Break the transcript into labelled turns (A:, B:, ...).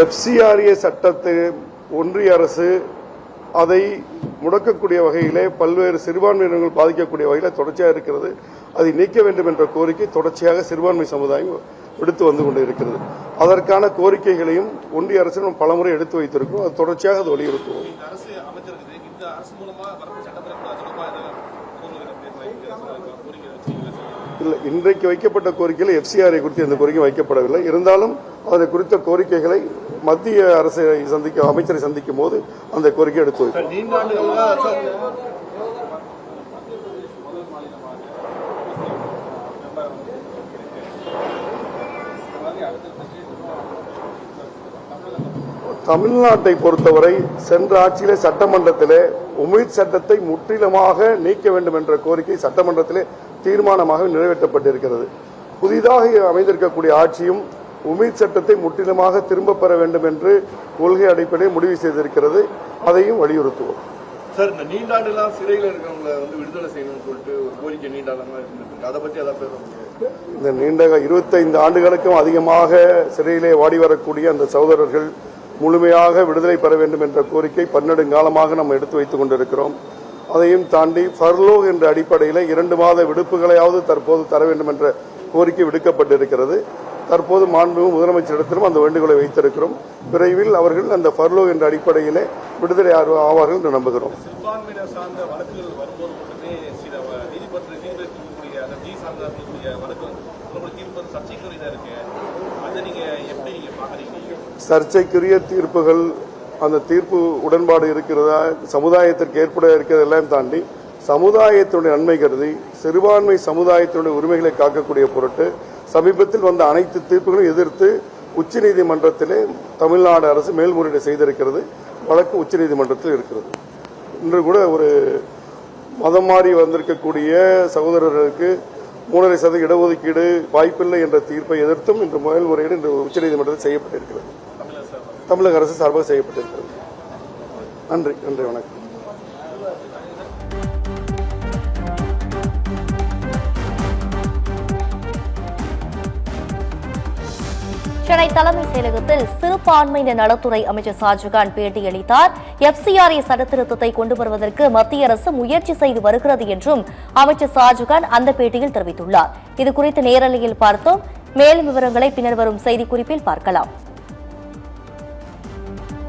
A: FCRA சட்டத்தை ஒன்றிய அரசு அதை முடக்கக்கூடிய வகையிலே பல்வேறு சிறுபான்மையினர்கள் பாதிக்கக்கூடிய வகையில் தொடர்ச்சியாக இருக்கிறது. அதை நீக்க வேண்டும் என்ற கோரிக்கை தொடர்ச்சியாக சிறுபான்மை சமுதாயம் விடுத்து வந்து கொண்டு இருக்கிறது. அதற்கான கோரிக்கைகளையும் ஒன்றிய அரசு பலமுறை எடுத்து வைத்திருக்கிறோம். அது தொடர்ச்சியாக அது வலியுறுத்துவோம். இல்லை, இன்றைக்கு வைக்கப்பட்ட கோரிக்கையில் எஃப்சிஆர்ஐ குறித்து எந்த கோரிக்கை வைக்கப்படவில்லை. இருந்தாலும் அதனை குறித்த கோரிக்கைகளை மத்திய அரசை அமைச்சரை சந்திக்கும் போது அந்த கோரிக்கை எடுத்து வைப்போம். தமிழ்நாட்டை பொறுத்தவரை சென்ற ஆட்சியிலே சட்டமன்றத்திலே உமீத் சட்டத்தை முற்றிலுமாக நீக்க வேண்டும் என்ற கோரிக்கை சட்டமன்றத்திலே தீர்மானமாக நிறைவேற்றப்பட்டிருக்கிறது. புதிதாக அமைந்திருக்கக்கூடிய ஆட்சியும் உமீத் சட்டத்தை முற்றிலுமாக திரும்ப பெற வேண்டும் என்று கொள்கை அடிப்படையில் முடிவு செய்திருக்கிறது. அதையும் வலியுறுத்துவோம்.
B: சார், இந்த நீண்டாண்டுலாம் சிறையில் இருக்கிறவங்களை விடுதலை செய்யணும்னு சொல்லிட்டு ஒரு கோரிக்கை நீண்டாண்டமாக இருந்திருக்கு. அதை பற்றி அதான் பேச
A: இந்த நீண்ட 25 ஆண்டுகளுக்கும் அதிகமாக சிறையிலே வாடி வரக்கூடிய அந்த சகோதரர்கள் முழுமையாக விடுதலை பெற வேண்டும் என்ற கோரிக்கை பன்னெடுங்காலமாக நம்ம எடுத்து வைத்துக் கொண்டிருக்கிறோம். அதையும் தாண்டி ஃபர்லோ என்ற அடிப்படையில் 2 மாத விடுப்புகளையாவது தற்போது தர வேண்டும் என்ற கோரிக்கை விடுக்கப்பட்டிருக்கிறது. தற்போது மாண்புமிகு முதலமைச்சரிடத்திலும் அந்த வேண்டுகோளை வைத்திருக்கிறோம். விரைவில் அவர்கள் அந்த ஃபர்லோ என்ற அடிப்படையிலே விடுதலை ஆவார்கள் என்று நம்புகிறோம். சர்ச்சைக்குரிய தீர்ப்புகள், அந்த தீர்ப்பு உடன்பாடு இருக்கிறதா, சமுதாயத்திற்கு ஏற்பட இருக்கிறதெல்லாம் தாண்டி சமுதாயத்தினுடைய நன்மை கருதி சிறுபான்மை சமுதாயத்தினுடைய உரிமைகளை காக்கக்கூடிய பொருட்டு சமீபத்தில் வந்த அனைத்து தீர்ப்புகளையும் எதிர்த்து உச்சநீதிமன்றத்திலே தமிழ்நாடு அரசு மேல்முறையீடு செய்திருக்கிறது. வழக்கு உச்சநீதிமன்றத்தில் இருக்கிறது. இன்று கூட ஒரு மதம் மாறி வந்திருக்கக்கூடிய சகோதரர்களுக்கு 3.5% இடஒதுக்கீடு வாய்ப்பில்லை என்ற தீர்ப்பை எதிர்த்தும் இன்று மேல்முறையீடு இன்று உச்சநீதிமன்றத்தில் செய்யப்பட்டிருக்கிறது. தமிழக அரசு சார்பாக செய்யப்பட்டிருக்கிறது. நன்றி, வணக்கம்.
C: சென்னை தலைமைச் செயலகத்தில் சிறுபான்மையினர் நலத்துறை அமைச்சர் ஷாஜகான் பேட்டியளித்தார். எஃப்சிஆர்ஏ சட்டத்திருத்தத்தை கொண்டு வருவதற்கு மத்திய அரசு முயற்சி செய்து வருகிறது என்றும் அமைச்சர் ஷாஜகான் அந்த பேட்டியில் தெரிவித்துள்ளார். இதுகுறித்து நேரலையில் பார்த்தோம். மேலும் விவரங்களை பின்னர் வரும் செய்திக்குறிப்பில் பார்க்கலாம்.